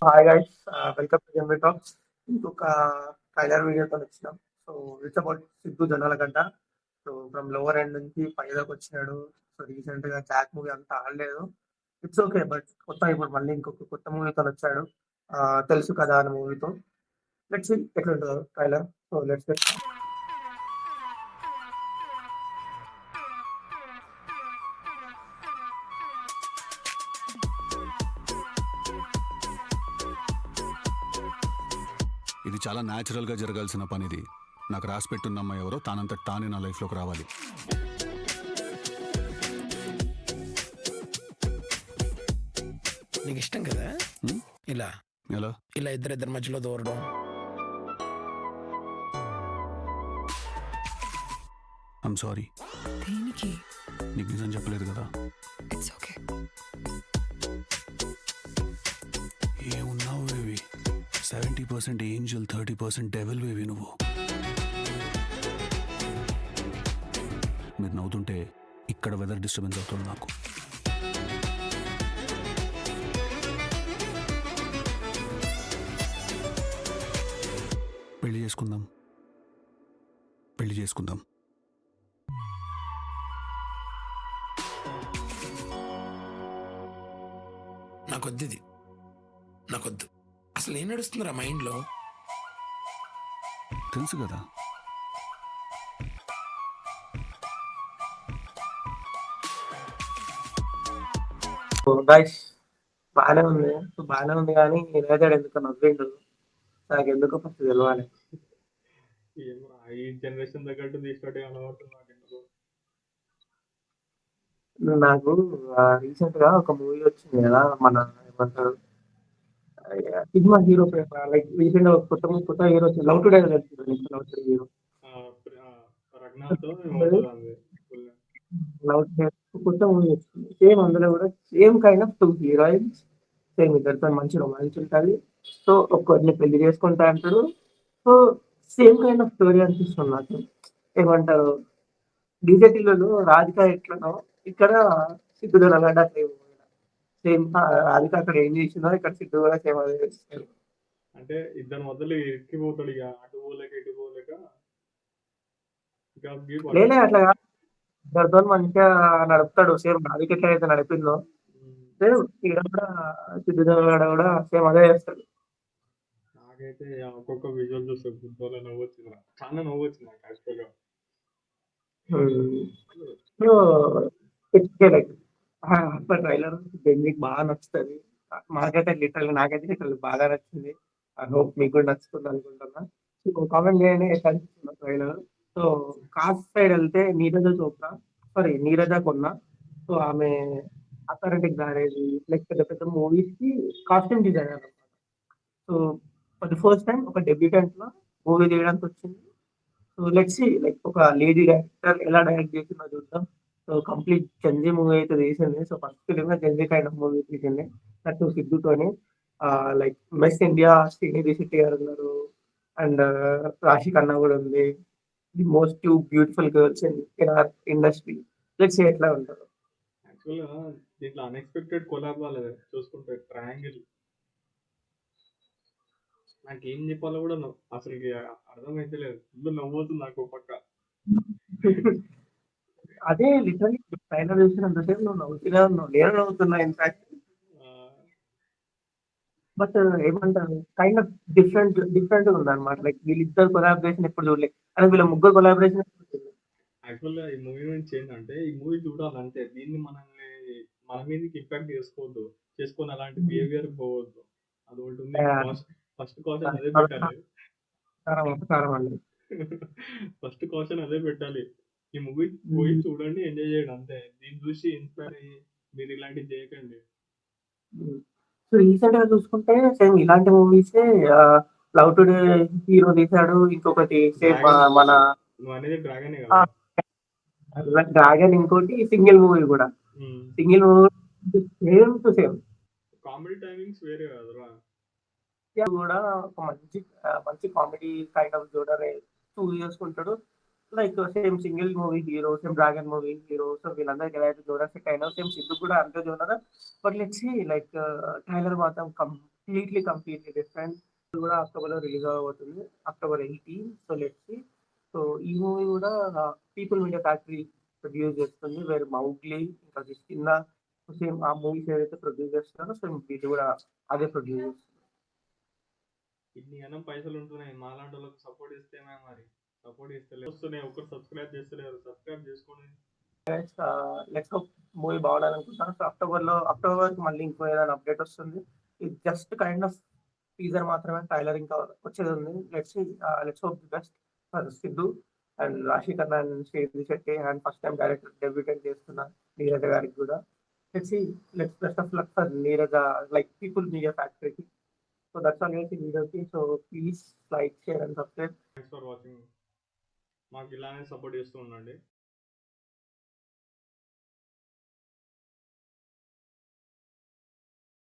Hi guys, welcome to general talks. ఇంకొక trailer వీడియోతో వచ్చినాం. So it's about Siddhu Jonnalagadda. So from lower end నుంచి పైదాకా వచ్చినాడు. సో రీసెంట్ గా జాక్ మూవీ అంతా ఆడలేదు. ఇట్స్ ఓకే, బట్ కొత్త ఇప్పుడు మళ్ళీ ఇంకొక కొత్త మూవీతో వచ్చాడు. తెలుసు కదా అనే మూవీతో. లెట్స్ సీ ఎట్లుంటుందో ట్రైలర్. So let's get. ఇది చాలా న్యాచురల్గా జరగాల్సిన పని. ఇది నాకు రాసి పెట్టున్న అమ్మాయి ఎవరో తానంత తానే నా లైఫ్లోకి రావాలి. నీకు ఇష్టం కదా ఇలా ఎలా ఇలా ఇద్దరిద్దరి మధ్యలో దూరడం? ఐమ్ సారీ, దేనికి? నీకు నిజం చెప్పలేదు కదా. It's okay. ఏమున్నావు వేవి, 70% ఏంజల్, 30% డెవిల్ వేవి నువ్వు. మీరు నవ్వుతుంటే ఇక్కడ వెదర్ డిస్టర్బెన్స్ అవుతుంది నాకు. పెళ్లి చేసుకుందాం, పెళ్లి చేసుకుందాం. నాకొద్దు ఇది, నాకొద్దు. అసలు ఏం నడుస్తుందిరా మైండ్లో? తెలుసు కదా. గైస్, బాగానే ఉంది కానీ నేనైతే ఎందుకు నవ్విండు. నాకు ఎందుకో ఫస్ట్ తెలవాలి. ఏమో ఈ జనరేషన్ తగ్గట్టు తీసుకుంటే కనబడుతుంది నాకు రీసెంట్ గా ఒక మూవీ వచ్చింది కదా, మన ఏమంటారు, సినిమా హీరో లైక్ రీసెంట్ గా కొత్త hero love today love today hero రఘునాథ్తో లవ్ టుడే కొత్త మూవీ వచ్చింది. సేమ్ అందులో కూడా same kind of two heroines, same ఇద్దరితో మంచి రొమాన్స్ ఉంటుంది. సో ఒక్కరిని పెళ్లి చేసుకుంటా అంటాడు. So same kind of story అనిపిస్తుంది నాకు. ఏమంటారు, డీజేటీలలో రాధిక ఎట్లనో ఇక్కడ సిద్ధు జొన్నలగడ్డ సేమ్. రాధిక అక్కడ ఏం చేసిందో ఇక్కడ సిద్ధు కూడా సేమ్ అదే చేస్తాడు. అంటే ఇద్దరు మొదలు ఎక్కిపోతాడు, ఇక అటు పోలేక ఇటు పోలేక. లేలే అట్లా కాదు, ఇద్దరితో మంచిగా నడుపుతాడు. సేమ్ రాధిక ఎట్లా అయితే నడిపిందో సేమ్ ఇక్కడ కూడా సిద్ధు జొన్నలగడ్డ కూడా సేమ్ అదే చేస్తాడు. నాకైతే ఒక్కొక్క విజువల్ చూస్తే ఫుట్బాల్ నవ్వొచ్చింది, చాలా నవ్వొచ్చింది నాకు యాక్చువల్గా. సో లైక్ ట్రైలర్ మీకు బాగా నచ్చుతుంది. నాకైతే లిటరల్ బాగా నచ్చింది. ఐ హోప్ మీకు కూడా నచ్చుతుంది అనుకుంటున్నా. కామెంట్ చేయండి ఎట్లా అనిపిస్తుంది ట్రైలర్. సో కాస్ట్ సైడ్ వెళ్తే నీరజ కొన్న. సో ఆమె అథారిటిక్ గారేది లైక్ పెద్ద పెద్ద మూవీస్ కి కాస్ట్యూమ్ డిజైనర్ అనమాట. So for the first time ఒక డెబ్యూటెంట్ లో మూవీ తీయడానికి వచ్చింది. సో లెట్స్ సీ లైక్ ఒక లేడీ డైరెక్టర్ ఎలా డైరెక్ట్ చేసిందో చూద్దాం. సో కంప్లీట్ జంజీ మూవీ అయితే తీసింది. So first film Gen Z kind of movie తీసింది నటు సిద్ధుతోని. Like Miss India Srinidhi Shetty గారు ఉన్నారు, అండ్ రాశి ఖన్నా కూడా ఉంది. The most two beautiful girls in our industry. Let's see ఎట్లా ఉంటారు. యాక్చువల్గా దీంట్లో అన్ఎక్స్పెక్టెడ్ కొలాబ్ వాళ్ళది చూసుకుంటే ట్రయాంగిల్. నాకు ఏం చెప్పాలో కూడా అసలు అర్థమైతే లేదు. ఫుల్ నవ్వుతుంది నాకు పక్క. అదే లిటరలీ ట్రైలర్ చూసినంతసేపు నువ్వు నవ్వుతున్నా ఉన్నావు, నేను నవ్వుతున్నా ఇన్ఫాక్ట్. బట్ ఏమంటారు, కైండ్ ఆఫ్ డిఫరెంట్ ఉంది అనమాట. లైక్ వీళ్ళిద్దరు కొలాబరేషన్ ఎప్పుడు చూడలేదు, అని వీళ్ళ ముగ్గురు కొలాబరేషన్ ఎప్పుడు చూడలేదు. యాక్చువల్గా ఈ మూవీ నుంచి ఏంటంటే, ఈ మూవీ చూడాలంటే దీన్ని మనల్ని మన మీదకి ఇంపాక్ట్ చేసుకొని అలాంటి బిహేవియర్ పోవద్దు. అది ఒకటి ఉంది. ఫస్ట్ కాషన్ అదే పెట్టాలి. ఫస్ట్ కాషన్ అదే పెట్టాలి. ఈ మూవీ పోయి చూడండి, ఎంజాయ్ చేయండి అంతే. దీన్ని చూసి ఇన్స్పైర్ అయ్యి మీరు ఇలాంటివి చేయకండి. సో రీసెంట్ గా చూసుకుంటే సేమ్ ఇలాంటి మూవీస్ లవ్ టుడే హీరో తీశాడు. ఇంకొకటి సేమ్ మన నువ్వు అనేది డ్రాగనే కదా. డ్రాగన్, ఇంకోటి సింగిల్ మూవీ కూడా. Single movie same to same. Comedy timings వేరే కదరా. కూడా ఒక మంచి comedy kind of genre choose చేసుకుంటాడు. Like same single movie hero, same Dragon movie hero. So వీళ్ళందరికీ ఎలా అయితే జోనర్ సెట్ అయినా సేమ్ సిద్ధు కూడా అంతే genre. But let's see like trailer మాత్రం కంప్లీట్లీ డిఫరెంట్. కూడా అక్టోబర్లో రిలీజ్ అవబోతుంది, October 18. So let's see. So ఈ మూవీ కూడా పీపుల్ మీడియా ఫ్యాక్టరీ ప్రొడ్యూస్ చేస్తుంది, వేరే మౌగ్లీ ఇంకా కింద సేమ్ ఆ మూవీస్ ఏదైతే ప్రొడ్యూస్ చేస్తున్నారో సేమ్ వీటి కూడా అదే ప్రొడ్యూస్ చేస్తుంది. ఇన్ని గనం పైసలు ఉంటున్నాయి, మాలాంటి వాళ్ళకి సపోర్ట్ ఇస్తే మరి సపోర్ట్ ఇస్తలేదు, వస్తున్నాయి, ఒకరు సబ్స్క్రైబ్ చేస్తలేరు, సబ్స్క్రైబ్ చేసుకోండి. లెట్స్ హోప్ మూవీ బాగుండాలి అనుకుంటున్నాను. సో అక్టోబర్కి మళ్ళీ ఇంకో ఏదైనా అప్డేట్ వస్తుంది. ఇది జస్ట్ కైండ్ ఆఫ్ టీజర్ మాత్రమే, ట్రైలర్ ఇంకా వచ్చేది ఉంది. Let's hope the best for Siddhu and Raashi Khanna and Srinidhi Shetty and first time director debutante చేస్తున్న నీరజ గారికి కూడా let's best of luck for Neeraja like People Media ఫ్యాక్టరీకి. సో దట్స్ ఆల్ ఈ వీడియోకి. So please like, share and subscribe. Thanks for watching. మాకు ఇలానే support చేస్తూ ఉండండి.